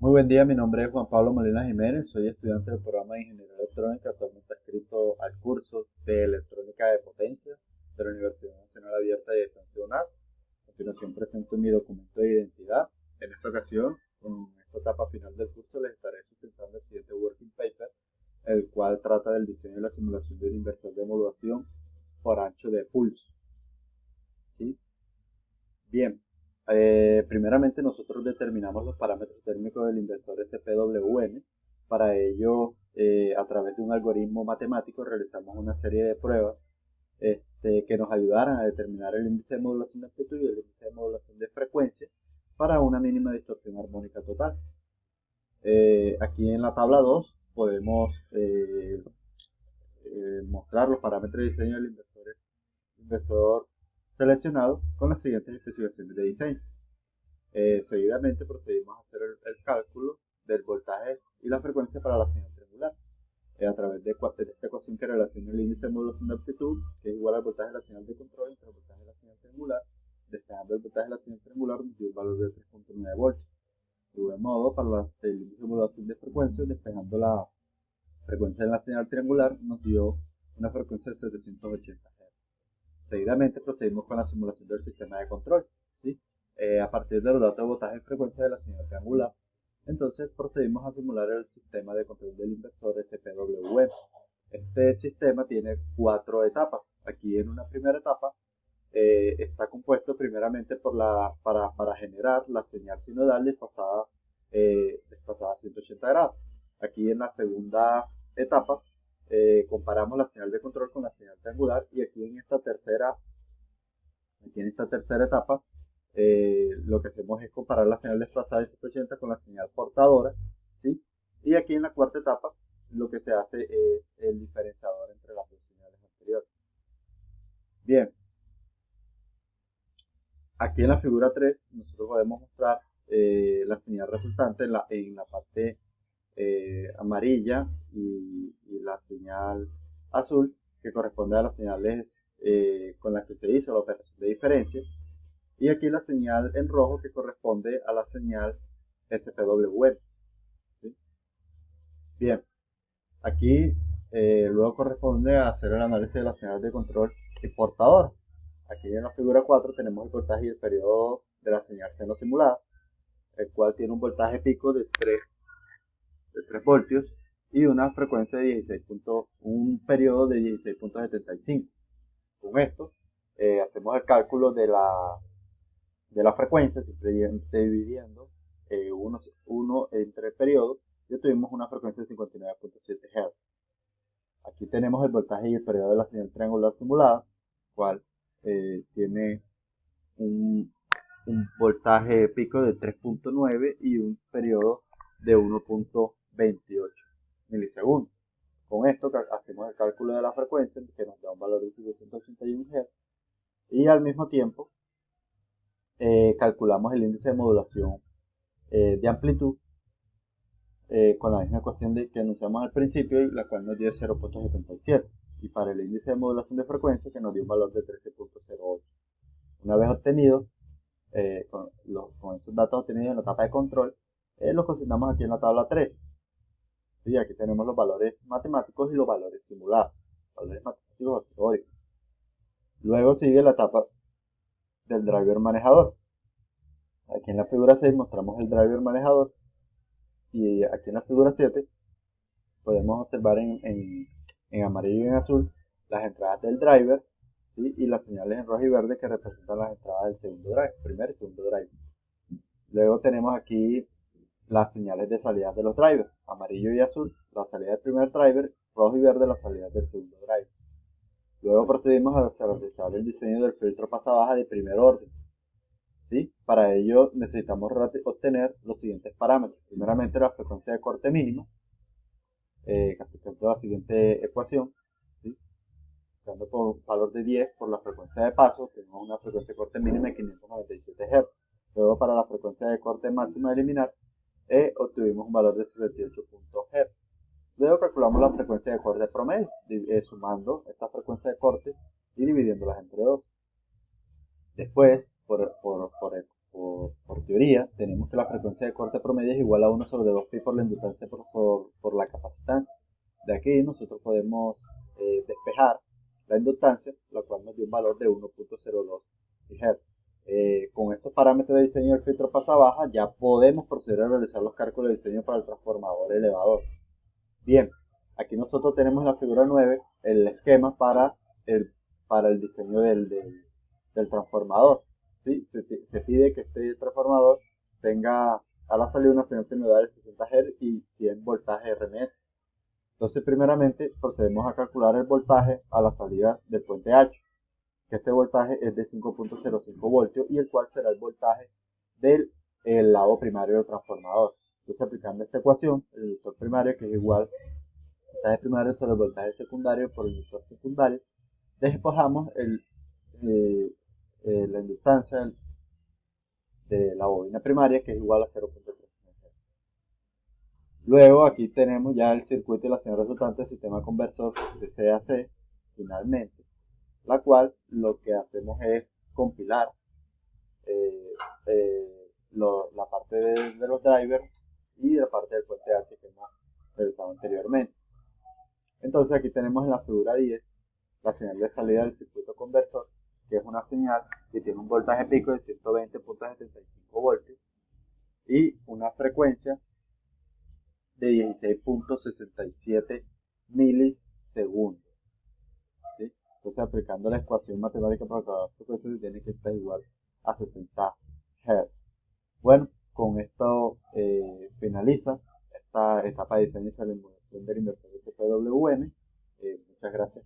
Muy buen día, mi nombre es Juan Pablo Molina Jiménez, soy estudiante del programa de Ingeniería Electrónica, actualmente adscrito al curso de Electrónica de Potencia de la Universidad Nacional Abierta de Defensa UNAD. A continuación presento mi documento de identidad. En esta ocasión, en esta etapa final del curso, les estaré sustentando el siguiente working paper, el cual trata del diseño y la simulación de un inversor de modulación por ancho de pulso. ¿Sí? Bien, primeramente nosotros determinamos los parámetros térmicos del inversor SPWM. Para ello, a través de un algoritmo matemático, realizamos una serie de pruebas que nos ayudaran a determinar el índice de modulación de amplitud y el índice de modulación de frecuencia para una mínima distorsión armónica total. Aquí en la tabla 2 podemos mostrar los parámetros de diseño del inversor seleccionado con las siguientes especificaciones de diseño. Seguidamente procedimos a hacer el cálculo del voltaje y la frecuencia para la señal triangular a través de esta ecuación que relaciona el índice de modulación de amplitud, que es igual al voltaje de la señal de control entre el voltaje de la señal triangular. Despejando el voltaje de la señal triangular nos dio un valor de 3.9 voltios. De igual modo, para el índice de modulación de frecuencia, despejando la frecuencia de la señal triangular, nos dio una frecuencia de 780 Hz. Seguidamente procedimos con la simulación del sistema de control. ¿Sí? A partir de los datos de voltaje y frecuencia de la señal triangular, entonces procedimos a simular el sistema de control del inversor SPWM. Este sistema tiene 4 etapas. Aquí en una primera etapa está compuesto primeramente para generar la señal sinodal desfasada a 180 grados. Aquí en la segunda etapa comparamos la señal de control con la señal triangular, y aquí en esta tercera etapa lo que hacemos es comparar la señal desplazada de 180 con la señal portadora, ¿sí? Y aquí en la cuarta etapa lo que se hace es el diferenciador entre las dos señales anteriores. Bien, aquí en la figura 3 nosotros podemos mostrar la señal resultante en la parte amarilla y la señal azul, que corresponde a las señales con las que se hizo la operación de diferencia, y aquí la señal en rojo, que corresponde a la señal SPWM. ¿Sí? Bien, aquí luego corresponde a hacer el análisis de la señal de control y portador. Aquí en la figura 4 tenemos el voltaje y el periodo de la señal seno simulada, el cual tiene un voltaje pico de 3 voltios y una frecuencia de 16 un periodo de 16.75. Con esto hacemos el cálculo de la frecuencia, simplemente dividiendo 1 entre el periodo, y obtuvimos una frecuencia de 59.7 Hz. Aquí tenemos el voltaje y el periodo de la señal triangular simulada, cual tiene un voltaje pico de 3.9 y un periodo de 1.28 milisegundos. Con esto hacemos el cálculo de la frecuencia, que nos da un valor de 781 Hz, y al mismo tiempo calculamos el índice de modulación de amplitud con la misma ecuación que anunciamos al principio, y la cual nos dio 0.77, y para el índice de modulación de frecuencia, que nos dio un valor de 13.08. Una vez obtenido, con esos datos obtenidos en la etapa de control, los consignamos aquí en la tabla 3. ¿Sí? Aquí tenemos los valores matemáticos y los valores simulados, valores matemáticos o teóricos. Luego sigue la etapa del driver manejador. Aquí en la figura 6 mostramos el driver manejador, y aquí en la figura 7 podemos observar en amarillo y en azul las entradas del driver, ¿sí? Y las señales en rojo y verde, que representan las entradas del segundo driver, primer y segundo driver. Luego tenemos aquí las señales de salida de los drivers, amarillo y azul, la salida del primer driver, rojo y verde, las salidas del segundo driver. Luego procedimos a realizar el diseño del filtro pasa-baja de primer orden. ¿Sí? Para ello necesitamos obtener los siguientes parámetros. Primeramente, la frecuencia de corte mínimo, que representa la siguiente ecuación. ¿Sí? Dando por un valor de 10 por la frecuencia de paso, tenemos una frecuencia de corte mínima de 597 Hz. Luego, para la frecuencia de corte máxima a eliminar, obtuvimos un valor de 78 Hz. Luego calculamos la frecuencia de corte promedio, sumando esta frecuencia de cortes y dividiéndolas entre 2. Después, por por teoría, tenemos que la frecuencia de corte promedio es igual a 1 sobre 2pi por la inductancia por la capacitancia. De aquí nosotros podemos despejar la inductancia, la cual nos dio un valor de 1.02 GHz. Con estos parámetros de diseño del filtro pasa-baja ya podemos proceder a realizar los cálculos de diseño para el transformador elevador. Bien, aquí nosotros tenemos en la figura 9 el esquema para el diseño del transformador. ¿Sí? Se pide que este transformador tenga a la salida una señal sinodal de 60 Hz y 100 voltaje RMS. Entonces, primeramente, procedemos a calcular el voltaje a la salida del puente H, que este voltaje es de 5.05 voltios y el cual será el voltaje del lado primario del transformador. Entonces, aplicando esta ecuación, el inductor primario, que es igual al voltaje primario sobre el voltaje secundario por el inductor secundario, despojamos la inductancia de la bobina primaria, que es igual a 0.3. Luego aquí tenemos ya el circuito y la señal resultante del sistema conversor de C a C, finalmente, la cual lo que hacemos es compilar la parte de los drivers y la parte del puente H que hemos realizado anteriormente. Entonces aquí tenemos en la figura 10 la señal de salida del circuito conversor, que es una señal que tiene un voltaje pico de 120.75 voltios y una frecuencia de 16.67 milisegundos. ¿Sí? Entonces, aplicando la ecuación matemática para cada frecuencia, se tiene que estar igual a 60 Hz. Bueno, con esto finaliza esta etapa de diseño y simulación del inversor de PWM. Muchas gracias.